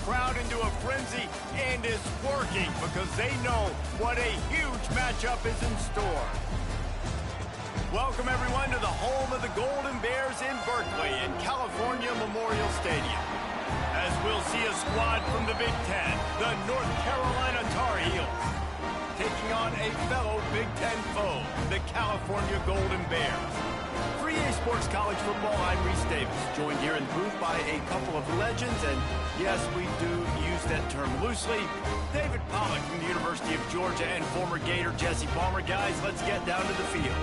crowd into a frenzy, and it's working because they know what a huge matchup is in store. Welcome, everyone, to the home of the Golden Bears in Berkeley in California Memorial Stadium. As we'll see a squad from the Big Ten, the North Carolina Tar Heels, taking on a fellow Big Ten foe, the California Golden Bears. For EA Sports College Football, I'm Reese Davis, joined here in the booth by a couple of legends, and yes, we do use that term loosely. David Pollack from the University of Georgia and former Gator Jesse Palmer. Guys, let's get down to the field.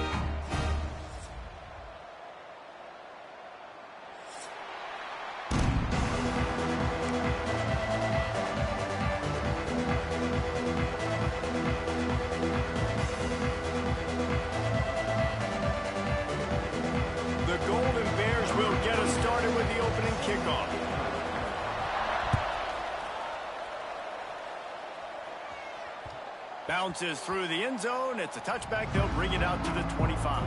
Bounces through the end zone. It's a touchback. They'll bring it out to the 25.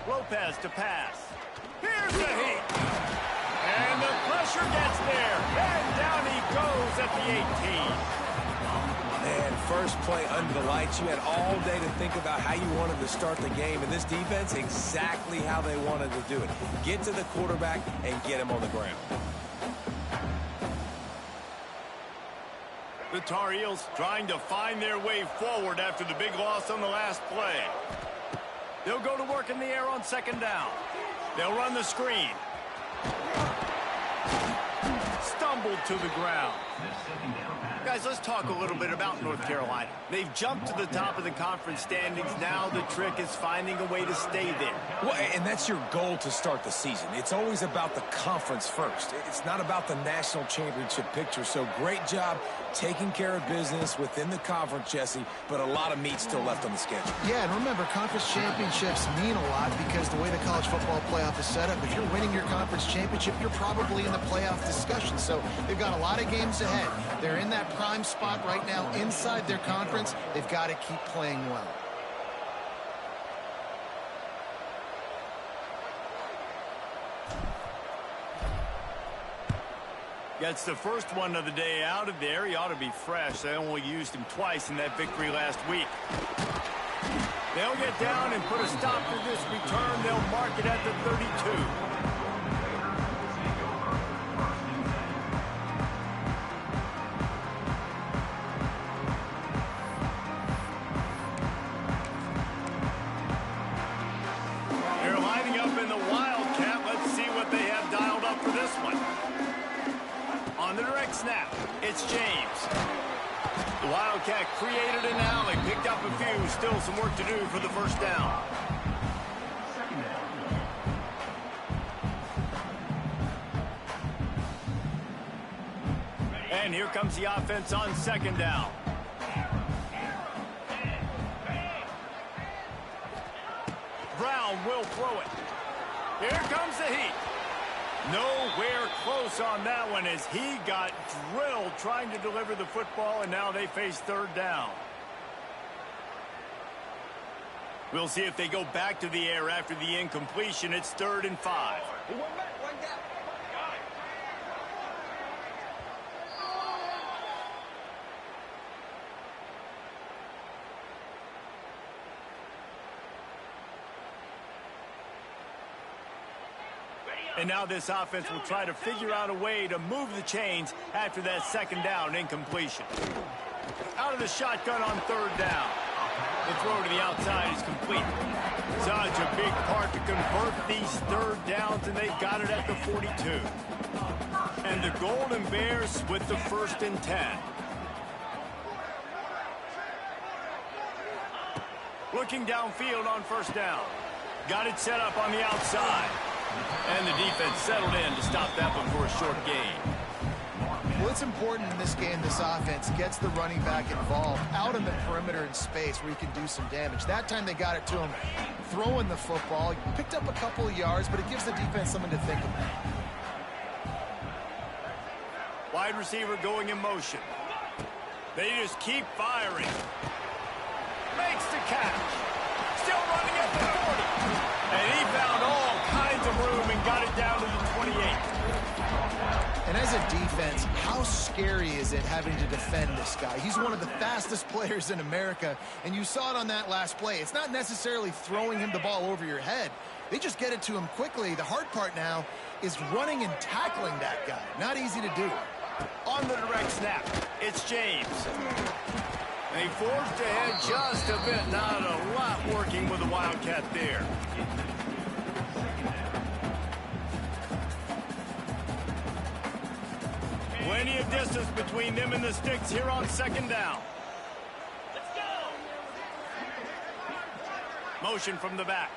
Lopez to pass. Here's the heat. And the pressure gets there. And down he goes at the 18. Man, first play under the lights. You had all day to think about how you wanted to start the game. And this defense, exactly how they wanted to do it. Get to the quarterback and get him on the ground. The Tar Heels trying to find their way forward after the big loss on the last play. They'll go to work in the air on second down. They'll run the screen. Stumbled to the ground. Guys, let's talk a little bit about North Carolina. They've jumped to the top of the conference standings. Now the trick is finding a way to stay there. Well, and that's your goal to start the season. It's always about the conference first. It's not about the national championship picture. So great job taking care of business within the conference, Jesse, but a lot of meat still left on the schedule. Yeah, and remember, conference championships mean a lot because the way the college football playoff is set up, if you're winning your conference championship, you're probably in the playoff discussion. So they've got a lot of games ahead. They're in that prime spot right now inside their conference. They've got to keep playing well. Gets the first one of the day out of there. He ought to be fresh. They only used him twice in that victory last week. They'll get down and put a stop to this return. They'll mark it at the 32. Snap. It's James. The Wildcat created an alley, picked up a few. Still some work to do for the first down. And here comes the offense on second down. Brown will throw it. Here comes the heat. Nowhere close on that one as he got drilled trying to deliver the football, and now they face third down. We'll see if they go back to the air after the incompletion. It's 3rd and 5. He went back like that. And now this offense will try to figure out a way to move the chains after that second down incompletion. Out of the shotgun on third down. The throw to the outside is complete. Such a big part to convert these third downs, and they've got it at the 42. And the Golden Bears with the 1st and 10. Looking downfield on first down. Got it set up on the outside. And the defense settled in to stop that one for a short gain. Well, it's important in this game, this offense gets the running back involved out in the perimeter in space where he can do some damage. That time they got it to him throwing the football. He picked up a couple of yards, but it gives the defense something to think about. Wide receiver going in motion. They just keep firing. Makes the catch. Still running at the 40. And he found all kinds of room and got it down to the 28. And as a defense, how scary is it having to defend this guy? He's one of the fastest players in America, and you saw it on that last play. It's not necessarily throwing him the ball over your head. They just get it to him quickly. The hard part now is running and tackling that guy. Not easy to do. On the direct snap, it's James. They forced ahead just a bit. Not a lot working with the Wildcat there. Plenty of distance between them and the sticks here on second down. Let's go. Motion from the back.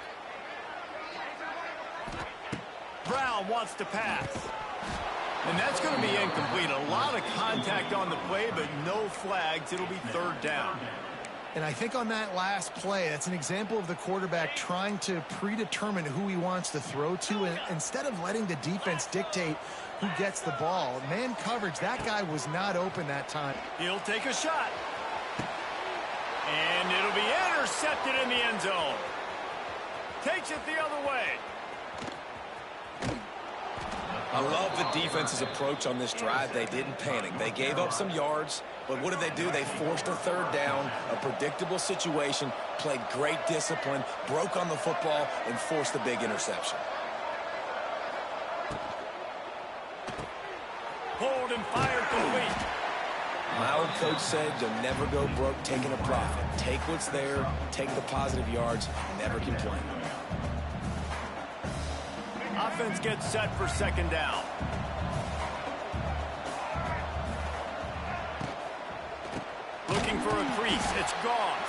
Brown wants to pass. And that's going to be incomplete. A lot of contact on the play, but no flags. It'll be third down. And I think on that last play, that's an example of the quarterback trying to predetermine who he wants to throw to, and instead of letting the defense dictate who gets the ball. Man coverage, that guy was not open that time. He'll take a shot. And it'll be intercepted in the end zone. Takes it the other way. I love the defense's approach on this drive. They didn't panic. They gave up some yards, but what did they do? They forced a third down, a predictable situation, played great discipline, broke on the football, and forced a big interception. Hold and fire complete. My old coach said you'll never go broke taking a profit. Take what's there, take the positive yards, never complain. Offense gets set for second down. Looking for a crease. It's Goss.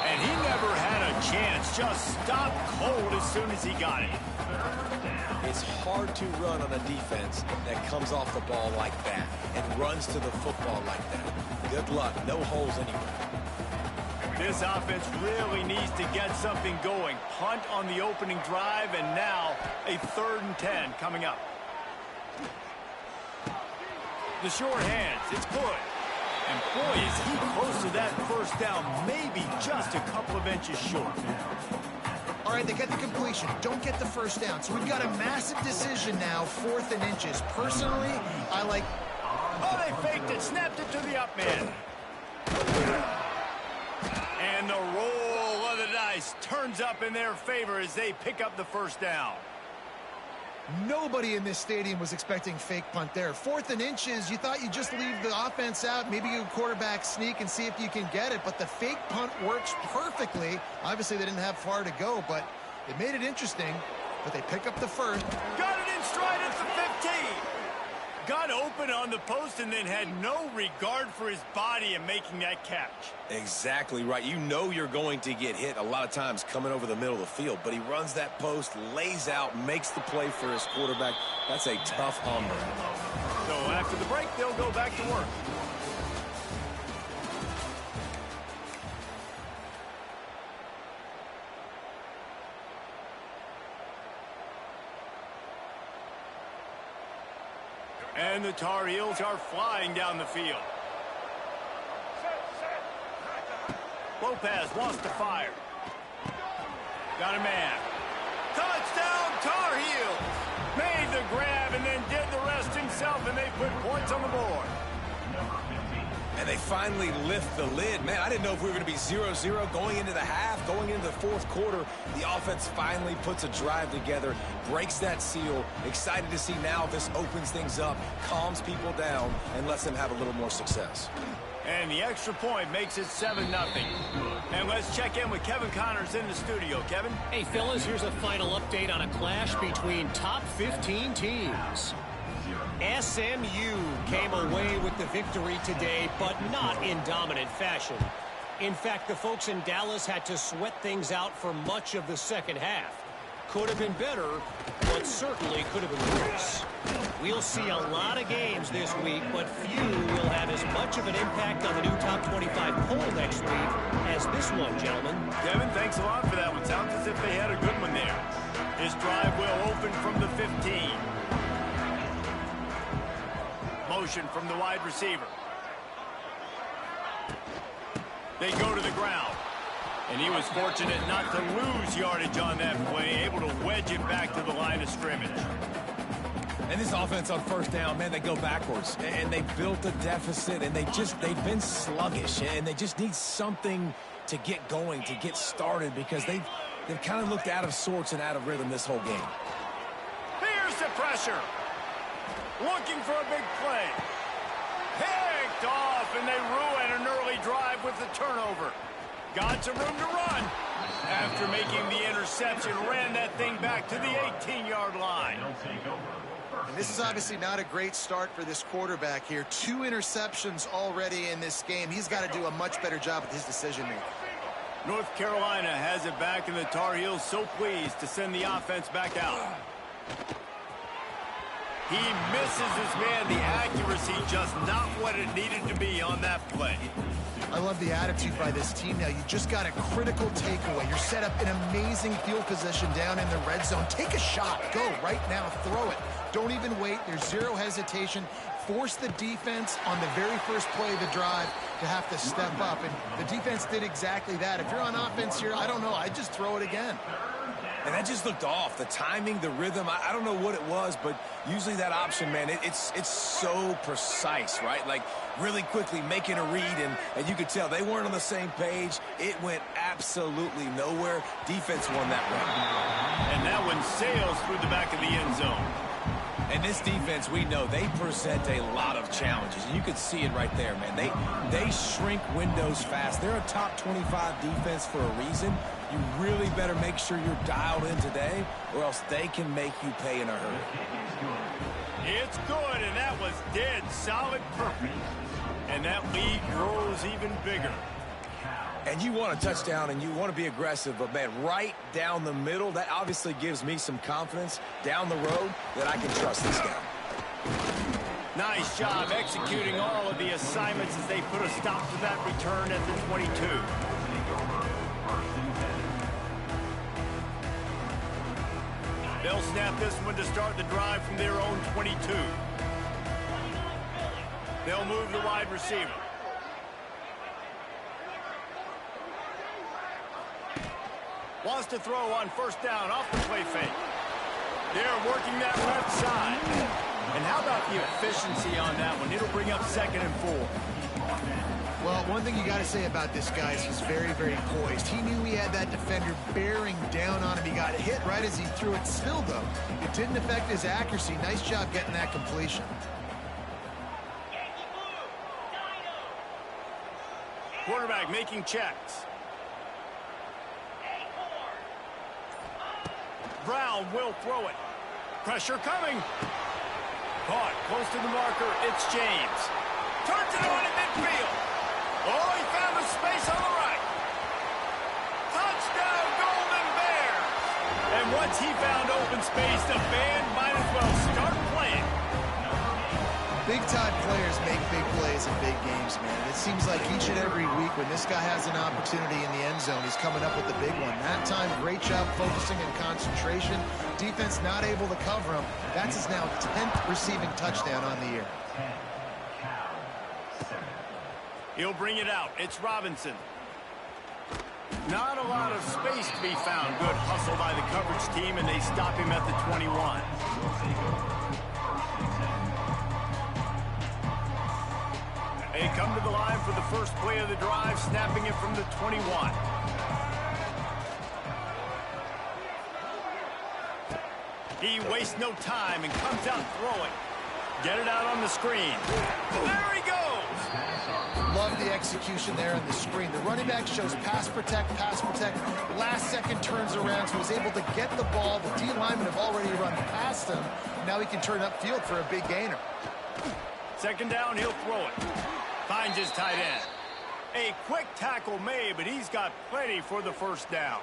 And he never had a chance. Just stopped cold as soon as he got it. It's hard to run on a defense that comes off the ball like that and runs to the football like that. Good luck. No holes anywhere. This offense really needs to get something going. Punt on the opening drive, and now a 3rd and 10 coming up. The short hands, it's good. And boy, is he close to that first down, maybe just a couple of inches short. All right, they get the completion. Don't get the first down. So we've got a massive decision now, 4th and inches. Personally, I like... Oh, they faked it, snapped it to the up man. And the roll of the dice turns up in their favor as they pick up the first down. Nobody in this stadium was expecting fake punt there. 4th and inches, you thought you'd just leave the offense out, maybe you quarterback sneak and see if you can get it, but the fake punt works perfectly. Obviously, they didn't have far to go, but it made it interesting. But they pick up the first. Got it in stride at the 15. Got open on the post and then had no regard for his body in making that catch. Exactly right. You know you're going to get hit a lot of times coming over the middle of the field, but he runs that post, lays out, makes the play for his quarterback. That's a tough hombre. So after the break, they'll go back to work. And the Tar Heels are flying down the field. Lopez wants to fire. Got a man. Touchdown, Tar Heels! Made the grab and then did the rest himself, and they put points on the board. And they finally lift the lid. Man, I didn't know if we were going to be 0-0 going into the half, going into the 4th quarter. The offense finally puts a drive together, breaks that seal. Excited to see now this opens things up, calms people down, and lets them have a little more success. And the extra point makes it 7-0. And let's check in with Kevin Connors in the studio. Kevin? Hey, fellas, here's a final update on a clash between top 15 teams. SMU came away with the victory today, but not in dominant fashion. In fact, the folks in Dallas had to sweat things out for much of the second half. could have been better, but certainly could have been worse. We'll see a lot of games this week, but few will have as much of an impact on the new top 25 poll next week as this one, gentlemen. Devin, thanks a lot for that one. Sounds as if they had a good one there. His drive will open from the 15. Motion from the wide receiver. They go to the ground. And he was fortunate not to lose yardage on that play, able to wedge it back to the line of scrimmage. And this offense on first down, man, they go backwards. And they built a deficit, and they've been sluggish. And they just need something to get going, to get started, because they've kind of looked out of sorts and out of rhythm this whole game. Here's the pressure. Looking for a big play. Picked off, and they ruin an early drive with the turnover. Got some room to run. After making the interception, ran that thing back to the 18-yard line. And this is obviously not a great start for this quarterback here. 2 interceptions already in this game. He's got to do a much better job with his decision-making. North Carolina has it back, and the Tar Heels so pleased to send the offense back out. He misses his man. The accuracy just not what it needed to be on that play. I love the attitude by this team now. You just got a critical takeaway. You're set up in amazing field position down in the red zone. Take a shot. Go right now. Throw it. Don't even wait. There's zero hesitation. Force the defense on the very first play of the drive to have to step up. And the defense did exactly that. If you're on offense here, I don't know. I'd just throw it again. And that just looked off. The timing, the rhythm, I don't know what it was, but usually that option, man, it's so precise, right? Like really quickly making a read, and you could tell they weren't on the same page. It went absolutely nowhere. Defense won that one. And that one sails through the back of the end zone. And this defense, we know, they present a lot of challenges. You could see it right there, man. They shrink windows fast. They're a top 25 defense for a reason. You really better make sure you're dialed in today, or else they can make you pay in a hurry. It's good, and that was dead solid perfect. And that lead grows even bigger. And you want a touchdown, and you want to be aggressive, but, man, right down the middle, that obviously gives me some confidence down the road that I can trust this guy. Nice job executing all of the assignments as they put a stop to that return at the 22. They'll snap this one to start the drive from their own 22. They'll move the wide receiver. Wants to throw on first down off the play fake. They're working that left side. And how about the efficiency on that one? It'll bring up 2nd and 4. Well, one thing you got to say about this guy is he's very, very poised. He knew he had that defender bearing down on him. He got hit right as he threw it. Still, though, it didn't affect his accuracy. Nice job getting that completion. Quarterback making checks. Brown will throw it. Pressure coming. Caught close to the marker. It's James. Turns it on in midfield. Oh, he found the space on the right. Touchdown, Golden Bears. And once he found open space, the band might as well start playing. Big-time players make big plays in big games, man. It seems like each and every week when this guy has an opportunity in the end zone, he's coming up with the big one. That time, great job focusing and concentration. Defense not able to cover him. That's his now 10th receiving touchdown on the year. He'll bring it out. It's Robinson. Not a lot of space to be found. Good hustle by the coverage team, and they stop him at the 21. They come to the line for the first play of the drive, snapping it from the 21. He wastes no time and comes out throwing. Get it out on the screen. There he goes. Love the execution there on the screen. The running back shows pass protect, last second turns around, so he's able to get the ball. The D linemen have already run past him. Now he can turn upfield for a big gainer. 2nd down, he'll throw it. Finds his tight end. A quick tackle made, but he's got plenty for the first down.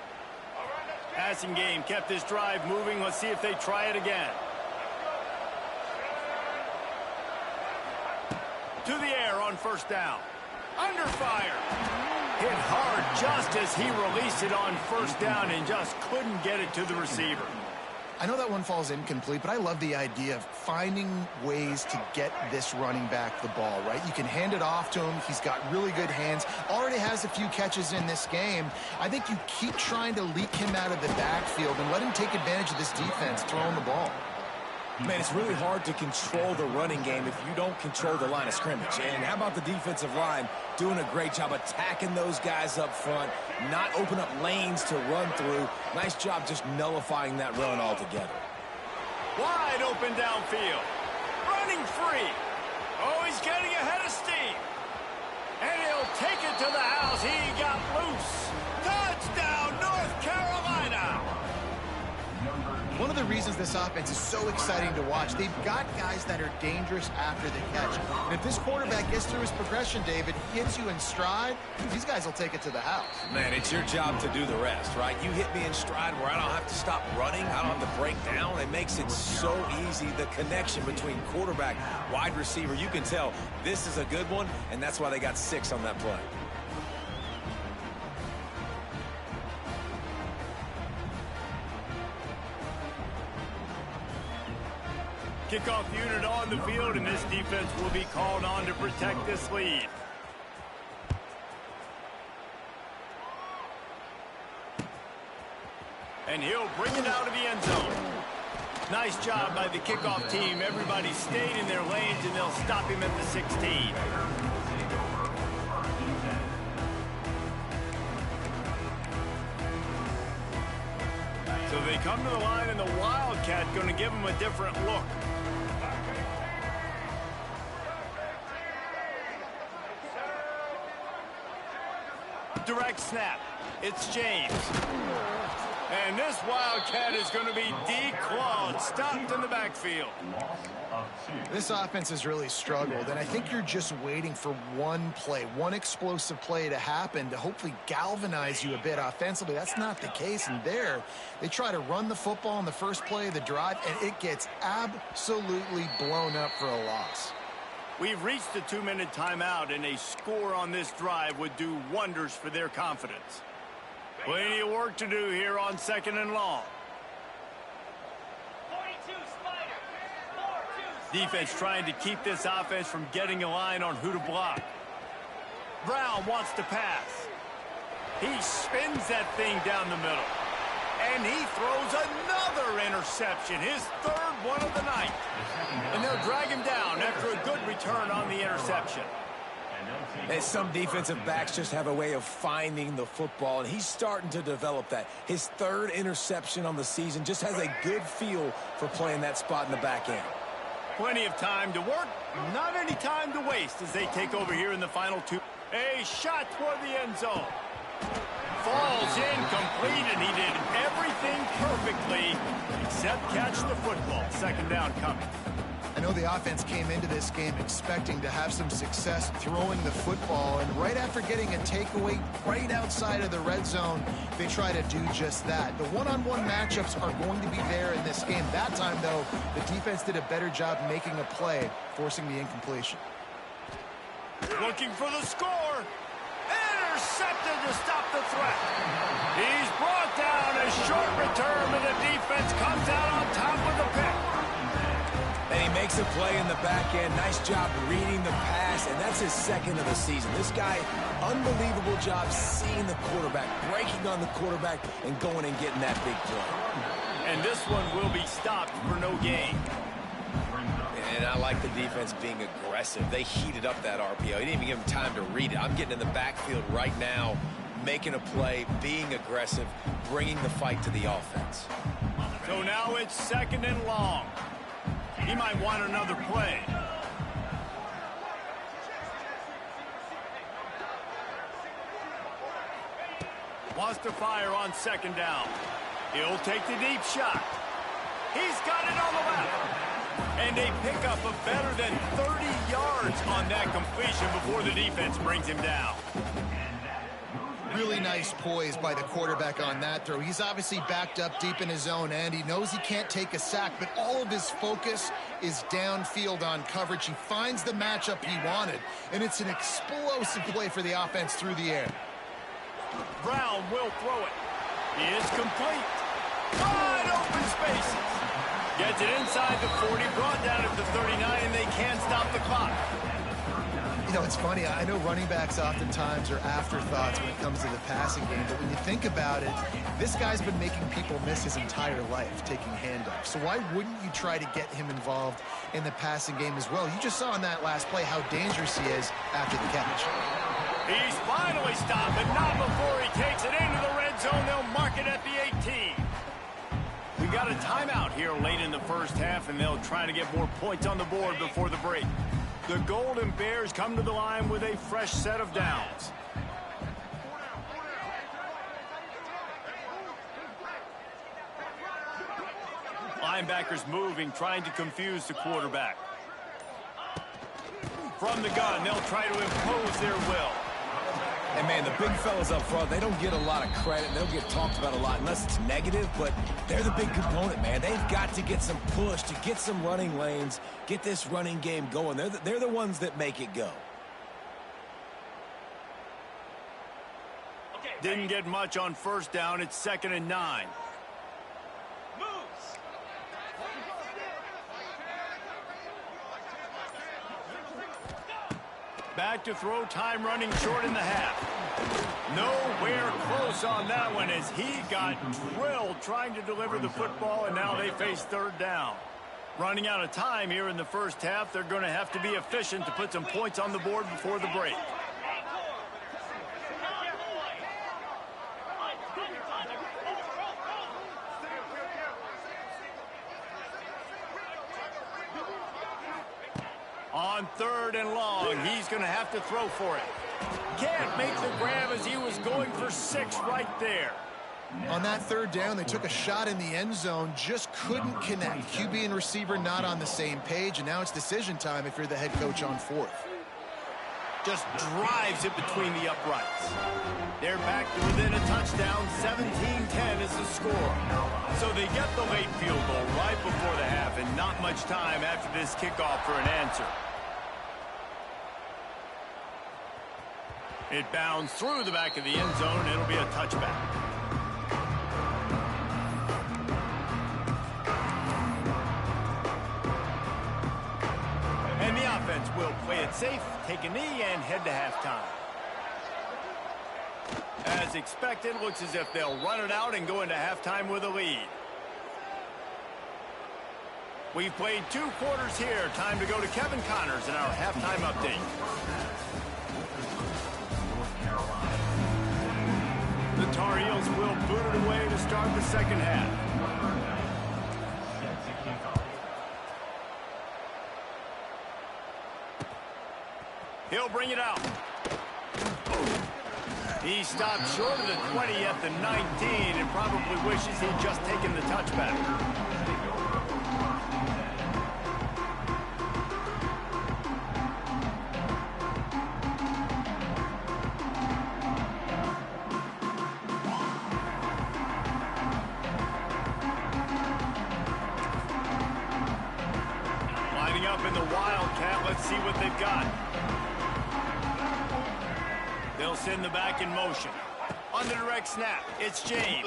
Passing game kept this drive moving. Let's see if they try it again. To the air on first down. Under fire. Hit hard just as he released it on first down and just couldn't get it to the receiver. I know that one falls incomplete, but I love the idea of finding ways to get this running back the ball, right? You can hand it off to him. He's got really good hands. Already has a few catches in this game. I think you keep trying to leak him out of the backfield and let him take advantage of this defense throwing the ball. Man, it's really hard to control the running game if you don't control the line of scrimmage. And how about the defensive line doing a great job attacking those guys up front, not open up lanes to run through. Nice job just nullifying that run altogether. Wide open downfield. Running free. Oh, he's getting ahead of steam. And he'll take it to the house. He got loose. Touchdown, North Carolina. One of the reasons this offense is so exciting to watch, they've got guys that are dangerous after the catch. And if this quarterback gets through his progression, David, hits you in stride, these guys will take it to the house. Man, it's your job to do the rest, right? You hit me in stride where I don't have to stop running. I don't have to break down. It makes it so easy, the connection between quarterback, wide receiver. You can tell this is a good one, and that's why they got 6 on that play. Kickoff unit on the field, and this defense will be called on to protect this lead. And he'll bring it out of the end zone. Nice job by the kickoff team. Everybody stayed in their lanes, and they'll stop him at the 16. So they come to the line, and the Wildcat going to give them a different look. Direct snap. It's James. And this Wildcat is going to be declawed, stopped in the backfield. This offense has really struggled, and I think you're just waiting for one play, one explosive play to happen to hopefully galvanize you a bit offensively. That's not the case, and there they try to run the football in the first play of the drive, and it gets absolutely blown up for a loss. We've reached the 2-minute timeout, and a score on this drive would do wonders for their confidence. Plenty of work to do here on 2nd and long. Defense trying to keep this offense from getting a line on who to block. Brown wants to pass. He spins that thing down the middle. And he throws another interception, his 3rd one of the night. And they'll drag him down after a good return on the interception. And some defensive backs just have a way of finding the football, and he's starting to develop that. His 3rd interception on the season, just has a good feel for playing that spot in the back end. Plenty of time to work, not any time to waste as they take over here in the final 2. A shot toward the end zone. Falls incomplete, and he did everything perfectly except catch the football. 2nd down coming. I know the offense came into this game expecting to have some success throwing the football, and right after getting a takeaway right outside of the red zone, they try to do just that. The one-on-one matchups are going to be there in this game. That time, though, the defense did a better job making a play, forcing the incompletion. Looking for the score. Intercepted to stop the threat. He's brought down, a short return, and the defense comes out on top of the pick. And he makes a play in the back end. Nice job reading the pass, and that's his 2nd of the season. This guy, unbelievable job seeing the quarterback, breaking on the quarterback, and going and getting that big play. And this one will be stopped for no gain. And I like the defense being aggressive. They heated up that RPO. He didn't even give him time to read it. I'm getting in the backfield right now, making a play, being aggressive, bringing the fight to the offense. So now it's 2nd and long. He might want another play. Wants to fire on 2nd down. He'll take the deep shot. He's got it on the left. And they pick up a better than 30 yards on that completion before the defense brings him down. Really nice poise by the quarterback on that throw. He's obviously backed up deep in his own end. He knows he can't take a sack, but all of his focus is downfield on coverage. He finds the matchup he wanted, and it's an explosive play for the offense through the air. Brown will throw it. He is complete. Wide open spaces. Gets it inside the 40, brought down at the 39, and they can't stop the clock. You know, it's funny. I know running backs oftentimes are afterthoughts when it comes to the passing game, but when you think about it, this guy's been making people miss his entire life taking handoffs. So why wouldn't you try to get him involved in the passing game as well? You just saw in that last play how dangerous he is after the catch. He's finally stopped, but not before he takes it into the red zone. They'll mark it at the 18. We got a timeout here late in the first half, and they'll try to get more points on the board before the break. The Golden Bears come to the line with a fresh set of downs. Linebackers moving, trying to confuse the quarterback. From the gun, they'll try to impose their will. And, man, the big fellas up front, they don't get a lot of credit. They'll get talked about a lot unless it's negative, but they're the big component, man. They've got to get some push, to get some running lanes, get this running game going. They're the ones that make it go. Didn't get much on first down. It's 2nd and 9. Back to throw, time running short in the half. Nowhere close on that one as he got drilled trying to deliver the football, and now they face 3rd down. Running out of time here in the first half. They're going to have to be efficient to put some points on the board before the break. On 3rd and long, he's going to have to throw for it. Can't make the grab as he was going for 6 right there. On that 3rd down, they took a shot in the end zone, just couldn't connect. QB and receiver not on the same page, and now it's decision time if you're the head coach on 4th. Just drives it between the uprights. They're back to within a touchdown. 17-10 is the score. So they get the late field goal right before the half, and not much time after this kickoff for an answer. It bounds through the back of the end zone. It'll be a touchback. And the offense will play it safe, take a knee, and head to halftime. As expected, looks as if they'll run it out and go into halftime with a lead. We've played 2 quarters here. Time to go to Kevin Connors in our halftime update. The Tar Heels will boot it away to start the second half. He'll bring it out. He stopped short of the 20 at the 19 and probably wishes he'd just taken the touchback. Lining up in the Wildcat. Let's see what they've got. They'll send the back in motion. On the direct snap, it's James.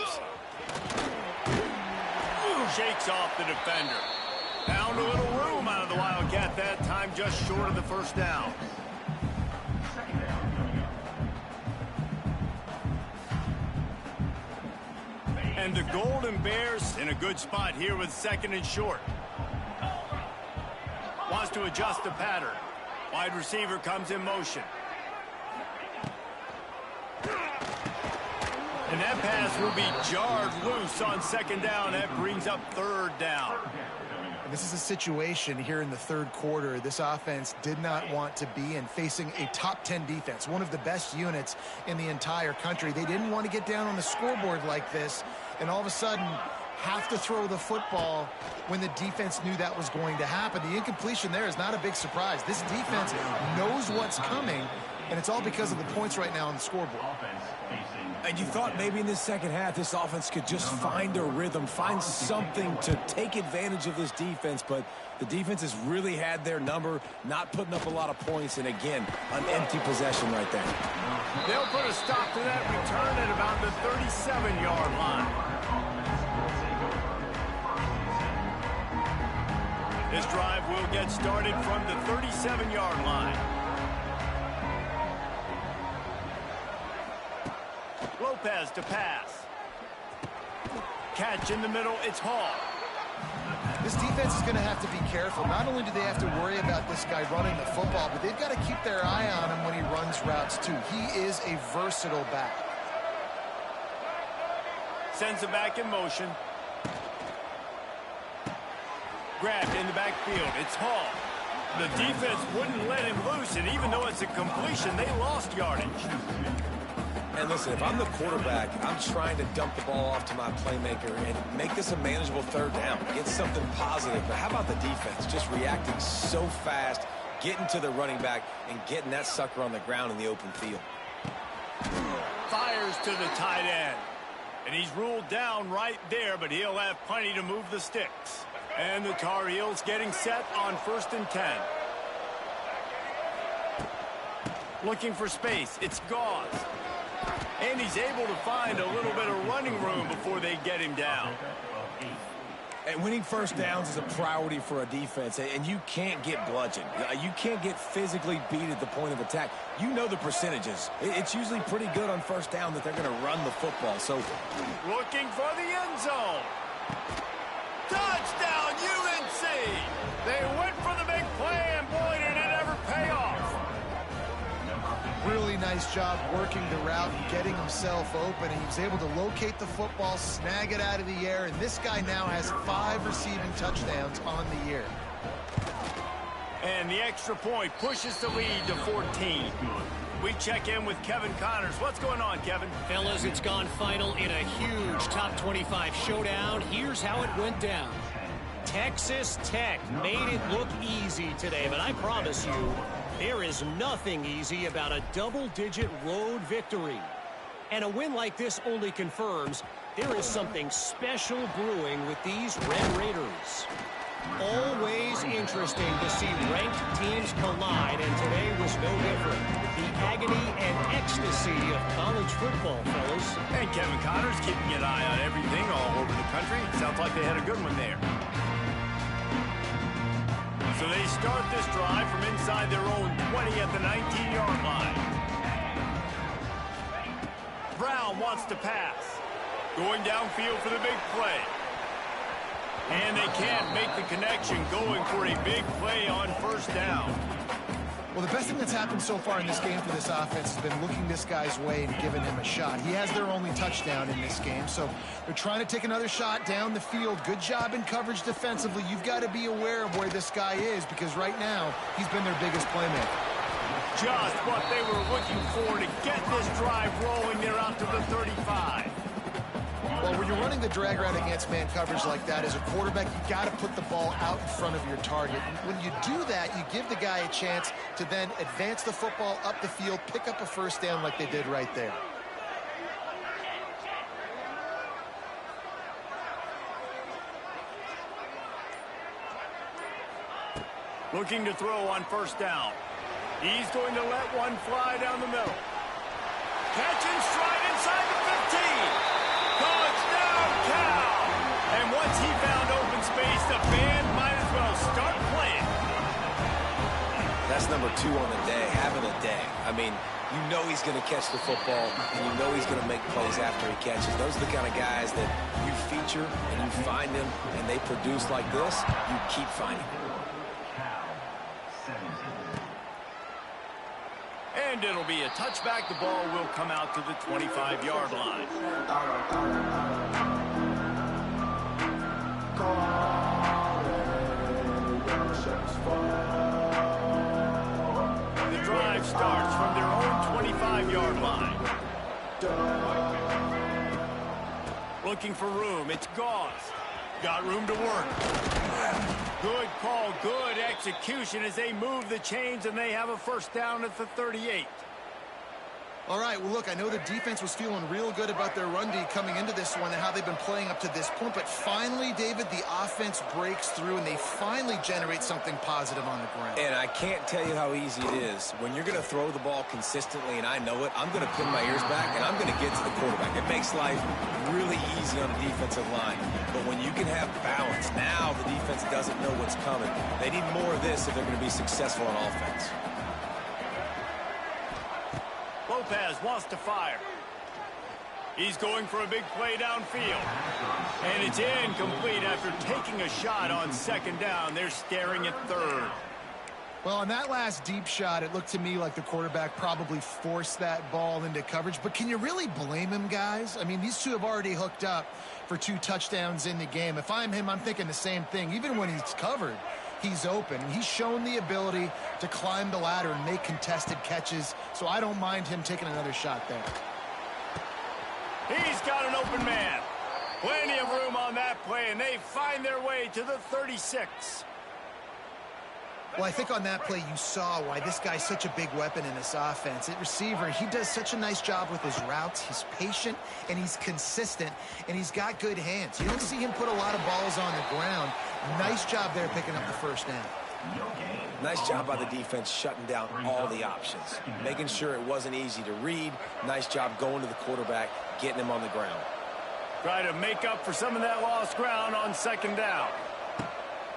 Shakes off the defender. Found a little room out of the Wildcat that time, just short of the first down. And the Golden Bears in a good spot here with 2nd and short. Wants to adjust the pattern. Wide receiver comes in motion. And that pass will be jarred loose on 2nd down. That brings up 3rd down. This is a situation here in the 3rd quarter this offense did not want to be in, facing a top 10 defense, one of the best units in the entire country. They didn't want to get down on the scoreboard like this and all of a sudden have to throw the football when the defense knew that was going to happen. The incompletion there is not a big surprise. This defense knows what's coming, and it's all because of the points right now on the scoreboard. And you thought maybe in this second half this offense could just find a rhythm, find something to take advantage of this defense, but the defense has really had their number, not putting up a lot of points, and again, an empty possession right there. They'll put a stop to that return at about the 37-yard line. This drive will get started from the 37-yard line. Lopez to pass. Catch in the middle, it's Hall. This defense is going to have to be careful. Not only do they have to worry about this guy running the football, but they've got to keep their eye on him when he runs routes too. He is a versatile back. Sends it back in motion. Grabbed in the backfield, it's Hall. The defense wouldn't let him loose, and even though it's a completion, they lost yardage. And listen, if I'm the quarterback, I'm trying to dump the ball off to my playmaker and make this a manageable third down, get something positive. But how about the defense just reacting so fast, getting to the running back, and getting that sucker on the ground in the open field? Fires to the tight end. And he's ruled down right there, but he'll have plenty to move the sticks. And the Tar Heels getting set on 1st and 10. Looking for space, it's Gauze. And he's able to find a little bit of running room before they get him down. And winning first downs is a priority for a defense, and you can't get bludgeoned. You can't get physically beat at the point of attack. You know the percentages. It's usually pretty good on first down that they're going to run the football. So, looking for the end zone. Touchdown, UNC! They went for the big play, and boy, did it ever pay off. Really nice job working the route and getting himself open. He was able to locate the football, snag it out of the air, and this guy now has 5 receiving touchdowns on the year. And the extra point pushes the lead to 14. We check in with Kevin Connors. What's going on, Kevin? Fellas, it's gone final in a huge top 25 showdown. Here's how it went down. Texas Tech made it look easy today, but I promise you, there is nothing easy about a double-digit road victory. And a win like this only confirms there is something special brewing with these Red Raiders. Always interesting to see ranked teams collide, and today was no different. The agony and ecstasy of college football, fellas. And Kevin Connors keeping an eye on everything all over the country. Sounds like they had a good one there. So they start this drive from inside their own 20 at the 19-yard line. Brown wants to pass. Going downfield for the big play. And they can't make the connection, going for a big play on first down. Well, the best thing that's happened so far in this game for this offense has been looking this guy's way and giving him a shot. He has their only touchdown in this game, so they're trying to take another shot down the field. Good job in coverage defensively. You've got to be aware of where this guy is, because right now he's been their biggest playmaker. Just what they were looking for to get this drive rolling. They're out to the 35. Well, when you're running the drag route against man coverage like that, as a quarterback, you got to put the ball out in front of your target. When you do that, you give the guy a chance to then advance the football up the field, pick up a first down like they did right there. Looking to throw on first down. He's going to let one fly down the middle. Catch and stride inside the 15. Touchdown, Cal! And once he found open space, the band might as well start playing. That's number 2 on the day, having a day. I mean, you know he's going to catch the football, and you know he's going to make plays after he catches. Those are the kind of guys that you feature, and you find them, and they produce like this, you keep finding them. And it'll be a touchback. The ball will come out to the 25-yard line. The drive starts from their own 25-yard line. Looking for room. It's Gauze. Got room to work. Good call, good execution as they move the chains, and they have a first down at the 38. All right, well, look, I know the defense was feeling real good about their run D coming into this one and how they've been playing up to this point, but finally, David, the offense breaks through and they finally generate something positive on the ground. And I can't tell you how easy it is. When you're going to throw the ball consistently, and I know it, I'm going to pin my ears back and I'm going to get to the quarterback. It makes life really easy on the defensive line. But when you can have balance, now the defense doesn't know what's coming. They need more of this if they're going to be successful on offense. Lopez wants to fire. He's going for a big play downfield. And it's incomplete after taking a shot on second down. They're staring at third. Well, on that last deep shot, it looked to me like the quarterback probably forced that ball into coverage. But can you really blame him, guys? I mean, these two have already hooked up for 2 touchdowns in the game. If I'm him, I'm thinking the same thing. Even when he's covered, he's open. He's shown the ability to climb the ladder and make contested catches, so I don't mind him taking another shot there. He's got an open man. Plenty of room on that play, and they find their way to the 36. Well, I think on that play you saw why this guy's such a big weapon in this offense. At receiver, he does such a nice job with his routes. He's patient, and he's consistent, and he's got good hands. You don't see him put a lot of balls on the ground. Nice job there picking up the first down. Nice job by the defense shutting down all the options, making sure it wasn't easy to read. Nice job going to the quarterback, getting him on the ground. Try to make up for some of that lost ground on second down.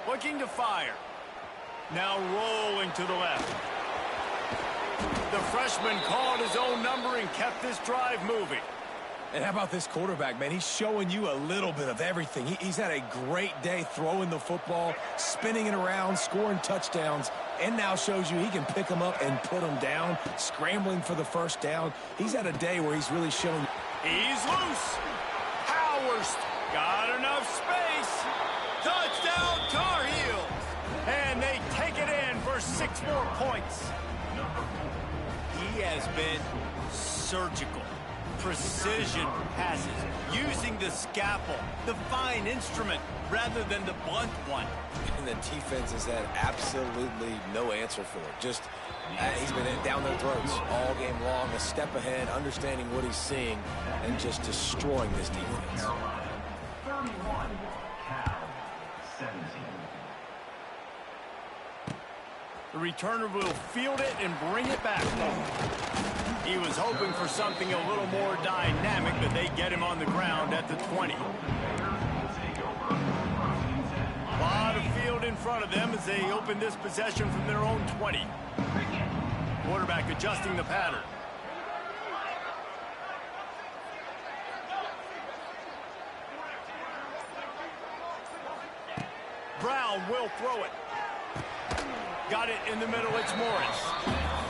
Looking to fire. Now rolling to the left. The freshman called his own number and kept this drive moving. And how about this quarterback, man? He's showing you a little bit of everything. He's had a great day throwing the football, spinning it around, scoring touchdowns, and now shows you he can pick them up and put them down, scrambling for the first down. He's had a day where he's really shown. He's loose. Howard got enough space. Touchdown, Tar Heels. And they take it in for 6 more points. He has been surgical. Precision passes, using the scalpel, the fine instrument, rather than the blunt one. And the defense has had absolutely no answer for it. Just, he's been down their throats all game long, a step ahead, understanding what he's seeing, and just destroying this defense. 31, Cal, 17. The returner will field it and bring it back. He was hoping for something a little more dynamic, but they get him on the ground at the 20. A lot of field in front of them as they open this possession from their own 20. Quarterback adjusting the pattern. Brown will throw it. Got it in the middle, it's Morris.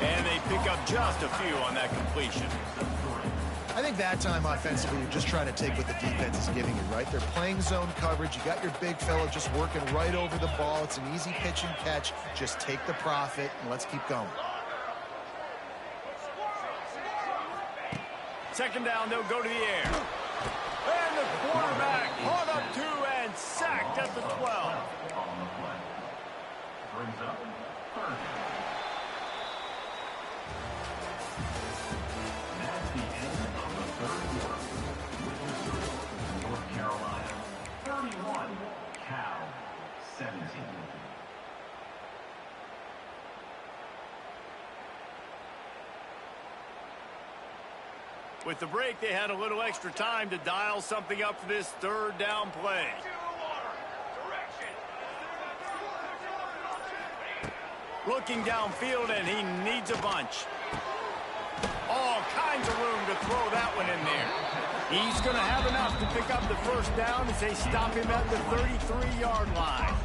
And they pick up just a few on that completion. I think that time offensively, you're just trying to take what the defense is giving you, right? They're playing zone coverage. You got your big fella just working right over the ball. It's an easy pitch and catch. Just take the profit, and let's keep going. Second down, they'll go to the air. And the quarterback caught up to and sacked at the 12. Brings up third. That's the end of the third quarter. North Carolina, 31, Cal, 17. With the break, they had a little extra time to dial something up for this third down play. Looking downfield, and he needs a bunch. All kinds of room to throw that one in there. He's going to have enough to pick up the first down as they stop him at the 33-yard line.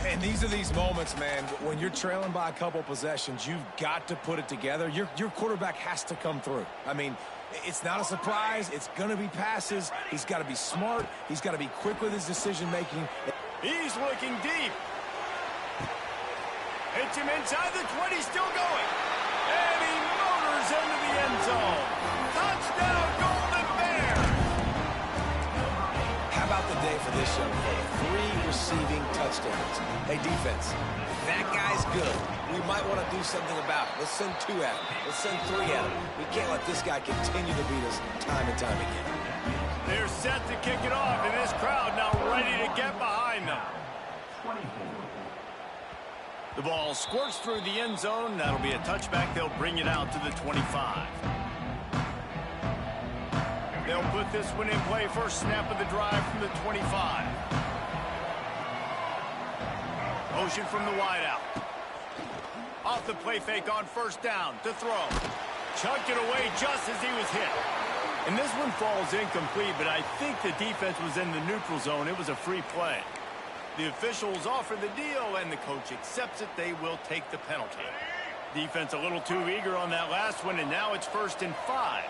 And these are these moments, man, when you're trailing by a couple possessions, you've got to put it together. Your quarterback has to come through. I mean, it's not a surprise. It's going to be passes. He's got to be smart. He's got to be quick with his decision-making. He's looking deep. Hits him inside the 20, still going. And he motors into the end zone. Touchdown, Golden Bears! How about the day for this young fella. 3 receiving touchdowns. Hey, defense, that guy's good. We might want to do something about it. Let's send 2 at him. Let's send 3 at him. We can't let this guy continue to beat us time and time again. They're set to kick it off, and this crowd now ready to get behind them. 24. The ball squirts through the end zone. That'll be a touchback. They'll bring it out to the 25. They'll put this one in play. First snap of the drive from the 25. Motion from the wideout. Off the play fake on first down to throw. Chucked it away just as he was hit. And this one falls incomplete, but I think the defense was in the neutral zone. It was a free play. The officials offer the deal, and the coach accepts it. They will take the penalty. Defense a little too eager on that last one, and now it's 1st and 5.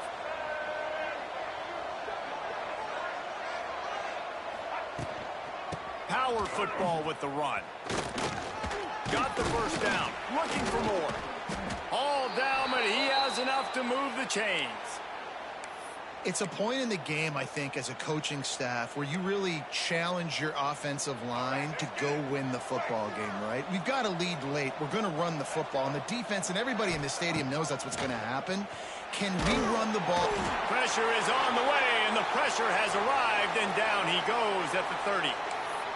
Power football with the run. Got the first down. Looking for more. All down, but he has enough to move the chains. It's a point in the game, I think, as a coaching staff where you really challenge your offensive line to go win the football game, right? We've got to lead late. We're going to run the football. And the defense and everybody in the stadium knows that's what's going to happen. Can we run the ball? Pressure is on the way, and the pressure has arrived, and down he goes at the 30.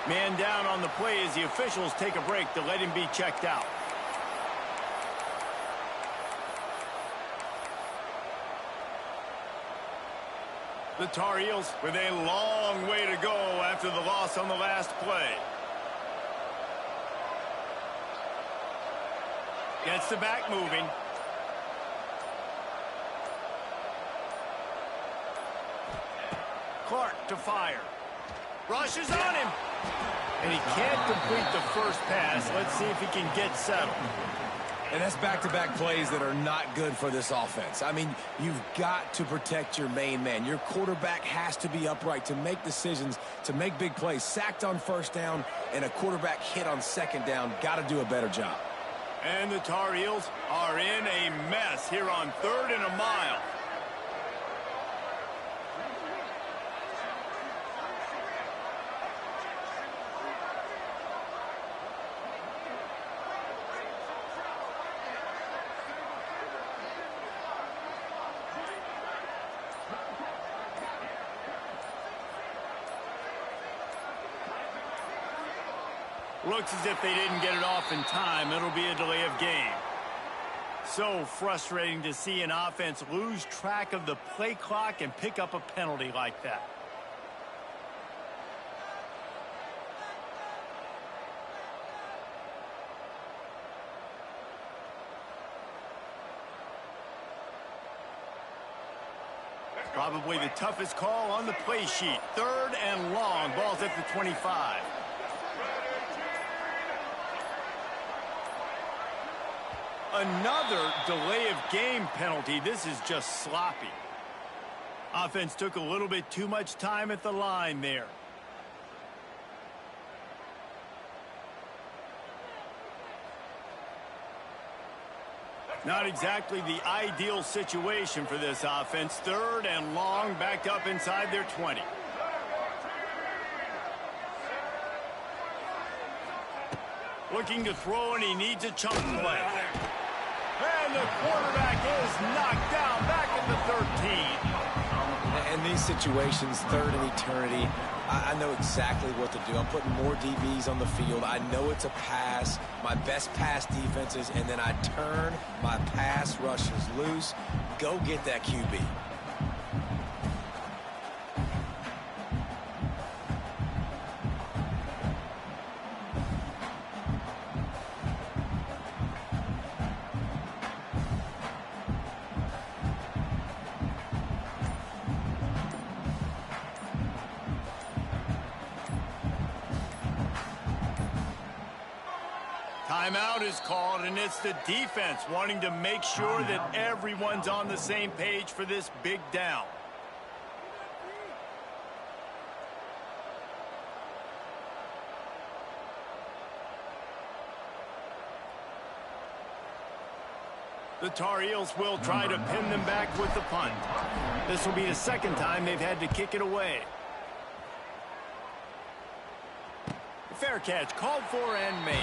Man down on the play as the officials take a break to let him be checked out. The Tar Heels with a long way to go after the loss on the last play. Gets the back moving. Clark to fire. Rushes on him. And he can't complete the first pass. Let's see if he can get settled. And that's back-to-back plays that are not good for this offense. I mean, you've got to protect your main man. Your quarterback has to be upright to make decisions, to make big plays. Sacked on first down and a quarterback hit on second down. Got to do a better job. And the Tar Heels are in a mess here on 3rd and a mile. Looks as if they didn't get it off in time. It'll be a delay of game. So frustrating to see an offense lose track of the play clock and pick up a penalty like that. Probably the toughest call on the play sheet. 3rd and long. Ball's at the 25. Another delay of game penalty. This is just sloppy. Offense took a little bit too much time at the line there. Not exactly the ideal situation for this offense. 3rd and long, backed up inside their 20. Looking to throw, and he needs a chunk play. And the quarterback is knocked down back at the 13. In these situations, 3rd and eternity, I know exactly what to do. I'm putting more DBs on the field. I know it's a pass, my best pass defenses, and then I turn my pass rushers loose. Go get that QB. Timeout is called, and it's the defense wanting to make sure that everyone's on the same page for this big down. The Tar Heels will try to pin them back with the punt. This will be the 2nd time they've had to kick it away. Fair catch called for and made.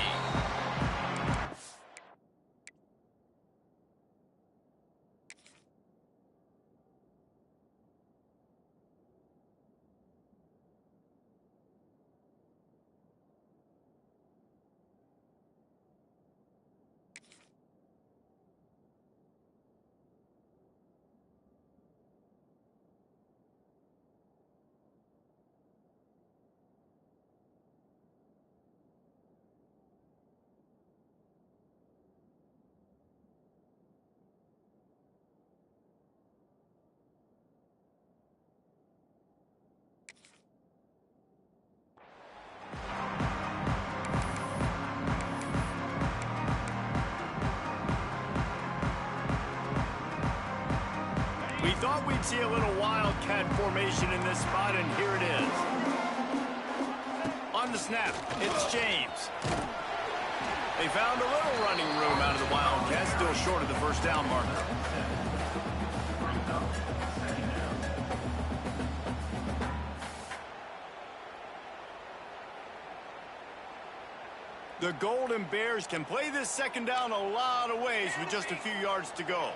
We thought we'd see a little wildcat formation in this spot, and here it is. On the snap, it's James. They found a little running room out of the Wildcats, still short of the first down marker. The Golden Bears can play this second down a lot of ways with just a few yards to go.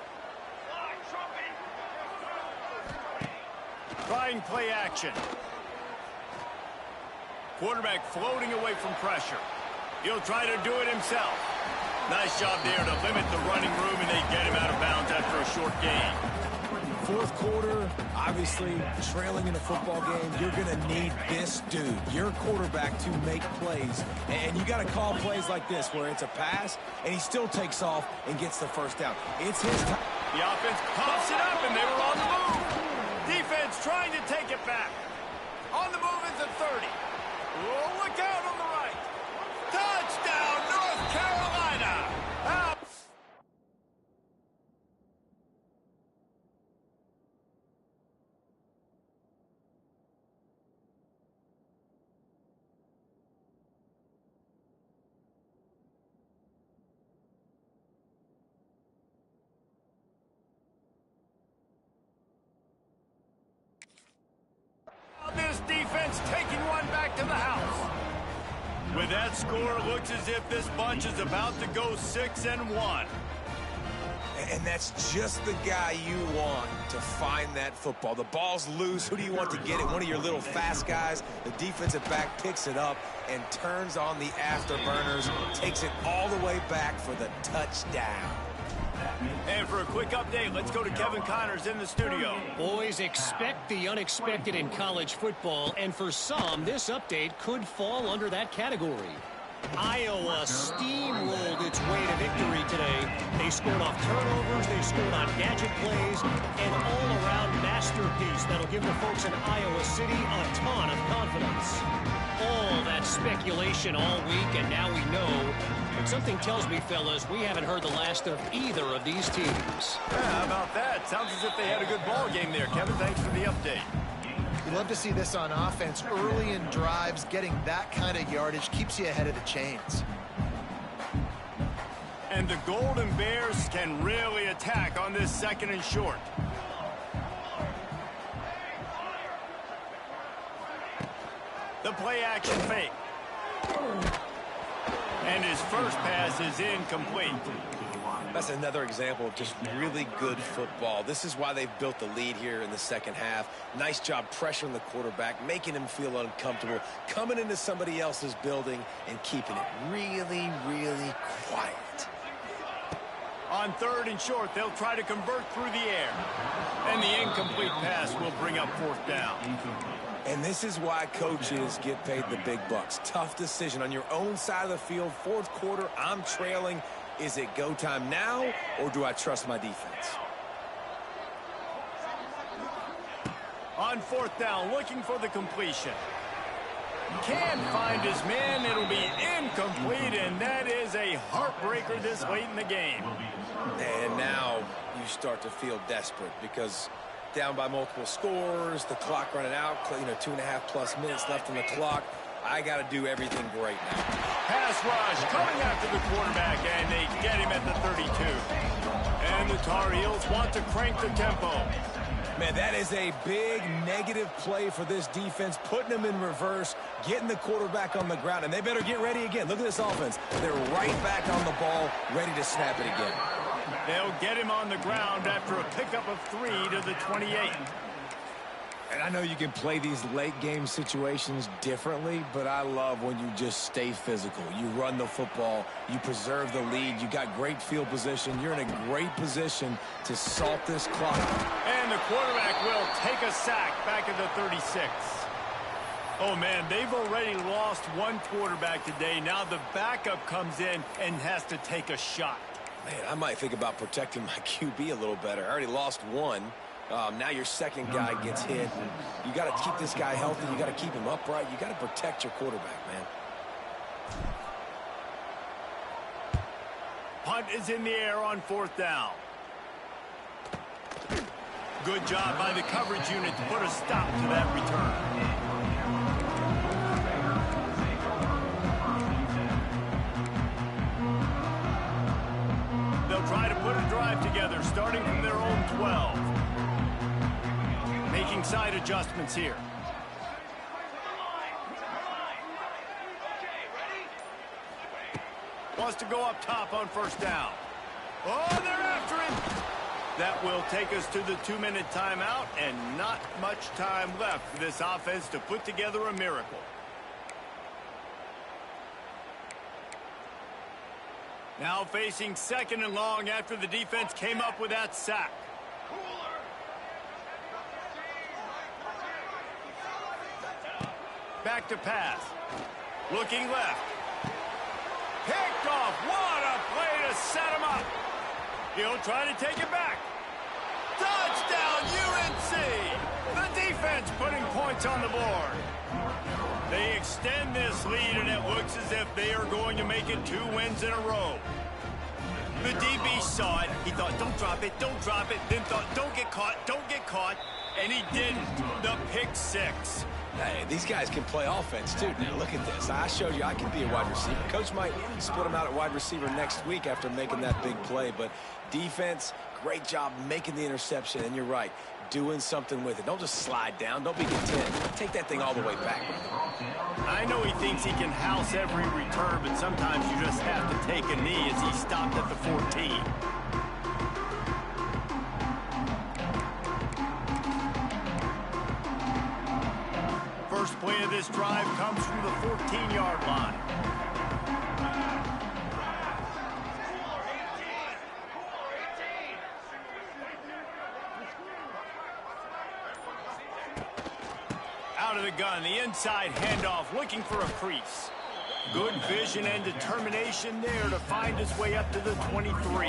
Trying play action. Quarterback floating away from pressure. He'll try to do it himself. Nice job there to limit the running room, and they get him out of bounds after a short gain. Fourth quarter, obviously trailing in a football game, you're going to need this dude, your quarterback, to make plays. And you got to call plays like this where it's a pass and he still takes off and gets the first down. It's his time. The offense pops it up, and they were on the move. Defense trying to take it back. On the move is the 30. Oh, look out on the right. Touchdown, North Carolina. Out. This defense taking one back to the house. With that score, it looks as if this bunch is about to go 6-1. And that's just the guy you want to find that football. The ball's loose. Who do you want to get it? One of your little fast guys. The defensive back picks it up and turns on the afterburners, takes it all the way back for the touchdown. And for a quick update, let's go to Kevin Connors in the studio. Boys, expect the unexpected in college football, and for some, this update could fall under that category. Iowa steamrolled its way to victory today. They scored off turnovers, they scored on gadget plays, an all-around masterpiece that'll give the folks in Iowa City a ton of confidence. All that speculation all week, and now we know. But something tells me, fellas, we haven't heard the last of either of these teams. Yeah, how about that? Sounds as if they had a good ball game there. Kevin, thanks for the update. You love to see this on offense. Early in drives, getting that kind of yardage keeps you ahead of the chains. And the Golden Bears can really attack on this 2nd and short. The play action fake. And his first pass is incomplete. That's another example of just really good football. This is why they've built the lead here in the second half. Nice job pressuring the quarterback, making him feel uncomfortable, coming into somebody else's building and keeping it really, really quiet. On 3rd and short, they'll try to convert through the air. And the incomplete pass will bring up 4th down. And this is why coaches get paid the big bucks. Tough decision on your own side of the field. 4th quarter, I'm trailing. Is it go time now, or do I trust my defense? On 4th down, looking for the completion. Can't find his man. It'll be incomplete, and that is a heartbreaker this late in the game. And now you start to feel desperate because down by multiple scores, the clock running out, 2.5+ minutes left on the clock. I got to do everything great now. Pass rush coming after the quarterback, and they get him at the 32. And the Tar Heels want to crank the tempo. Man, that is a big negative play for this defense, putting them in reverse, getting the quarterback on the ground, and they better get ready again. Look at this offense. They're right back on the ball, ready to snap it again. They'll get him on the ground after a pickup of 3 to the 28. And I know you can play these late game situations differently, but I love when you just stay physical. You run the football, you preserve the lead, you got great field position, you're in a great position to salt this clock. And the quarterback will take a sack back at the 36. Oh, man, they've already lost one quarterback today. Now the backup comes in and has to take a shot. Man, I might think about protecting my QB a little better. I already lost one. Now your second guy gets hit. And you got to keep this guy healthy. You got to keep him upright. You got to protect your quarterback, man. Punt is in the air on 4th down. Good job by the coverage unit to put a stop to that return. They'll try to put a drive together starting from their own 12. Making side adjustments here. Wants to go up top on 1st down. Oh, they're after him. That will take us to the 2-minute timeout, and not much time left for this offense to put together a miracle. Now facing 2nd and long after the defense came up with that sack. Back to pass. Looking left. Picked off. What a play to set him up. He'll try to take it back. Touchdown, UNC. The defense putting points on the board. They extend this lead, and it looks as if they are going to make it 2 wins in a row. The DB saw it. He thought, don't drop it, don't drop it. Then thought, don't get caught, don't get caught. And he didn't. The pick 6. Hey, these guys can play offense, too. Now, look at this. I showed you I can be a wide receiver. Coach might split him out at wide receiver next week after making that big play. But defense, great job making the interception. And you're right, doing something with it. Don't just slide down. Don't be content. Take that thing all the way back. I know he thinks he can house every return, but sometimes you just have to take a knee as he stopped at the 14. First play of this drive comes from the 14-yard line. Out of the gun, the inside handoff, looking for a crease. Good vision and determination there to find his way up to the 23.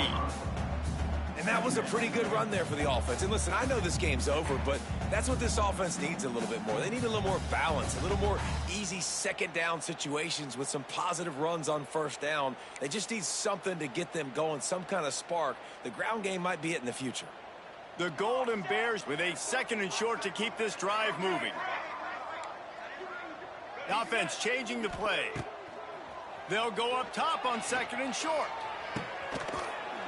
And that was a pretty good run there for the offense. And listen, I know this game's over, but that's what this offense needs a little bit more. They need a little more balance, a little more easy 2nd down situations with some positive runs on 1st down. They just need something to get them going, some kind of spark. The ground game might be it in the future. The Golden Bears with a 2nd and short to keep this drive moving. The offense changing the play. They'll go up top on 2nd and short.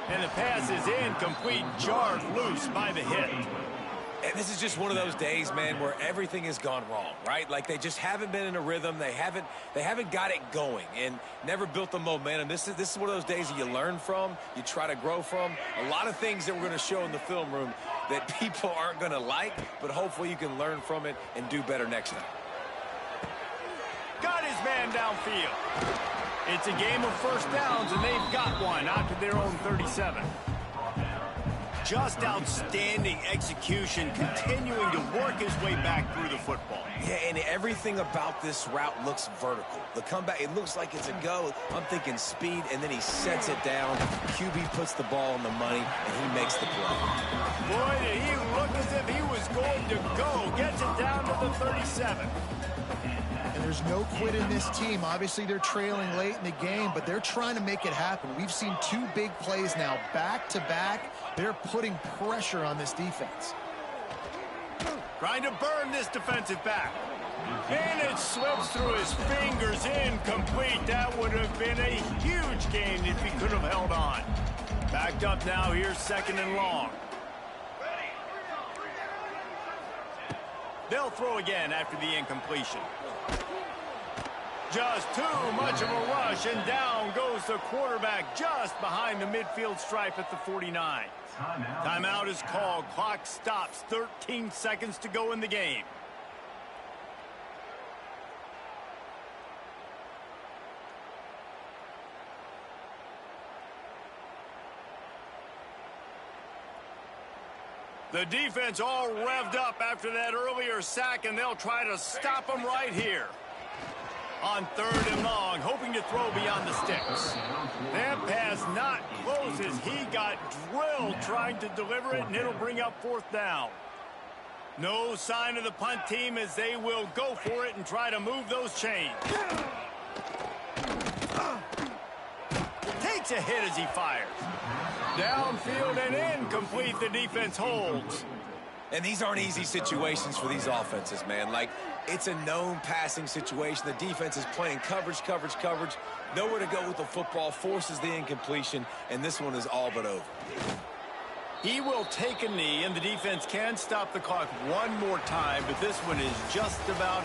And the pass is incomplete, jarred loose by the hit. And this is just one of those days, man, where everything has gone wrong, right? Like they just haven't been in a rhythm. They haven't got it going and never built the momentum. This is one of those days that you learn from, you try to grow from. A lot of things that we're going to show in the film room that people aren't going to like, but hopefully you can learn from it and do better next time. Got his man downfield. It's a game of 1st downs, and they've got one out to their own 37. Just outstanding execution, continuing to work his way back through the football. Yeah, and everything about this route looks vertical. The comeback, it looks like it's a go. I'm thinking speed, and then he sets it down. QB puts the ball on the money, and he makes the play. Boy, did he look as if he was going to go. Gets it down to the 37. And there's no quit in this team. Obviously, they're trailing late in the game, but they're trying to make it happen. We've seen 2 big plays now, back-to-back. They're putting pressure on this defense. Trying to burn this defensive back. And it slips through his fingers, incomplete. That would have been a huge gain if he could have held on. Backed up now, here's 2nd and long. They'll throw again after the incompletion. Just too much of a rush, and down goes the quarterback just behind the midfield stripe at the 49. Timeout is called. Clock stops. 13 seconds to go in the game. The defense all revved up after that earlier sack, and they'll try to stop them right here. On 3rd and long, hoping to throw beyond the sticks. That pass not close as he got drilled trying to deliver it, and it'll bring up 4th down. No sign of the punt team as they will go for it and try to move those chains. Takes a hit as he fires. Downfield and incomplete, the defense holds. And these aren't easy situations for these offenses, man. Like, it's a known passing situation. The defense is playing coverage. Nowhere to go with the football, forces the incompletion, and this one is all but over. He will take a knee, and the defense can stop the clock one more time, but this one is just about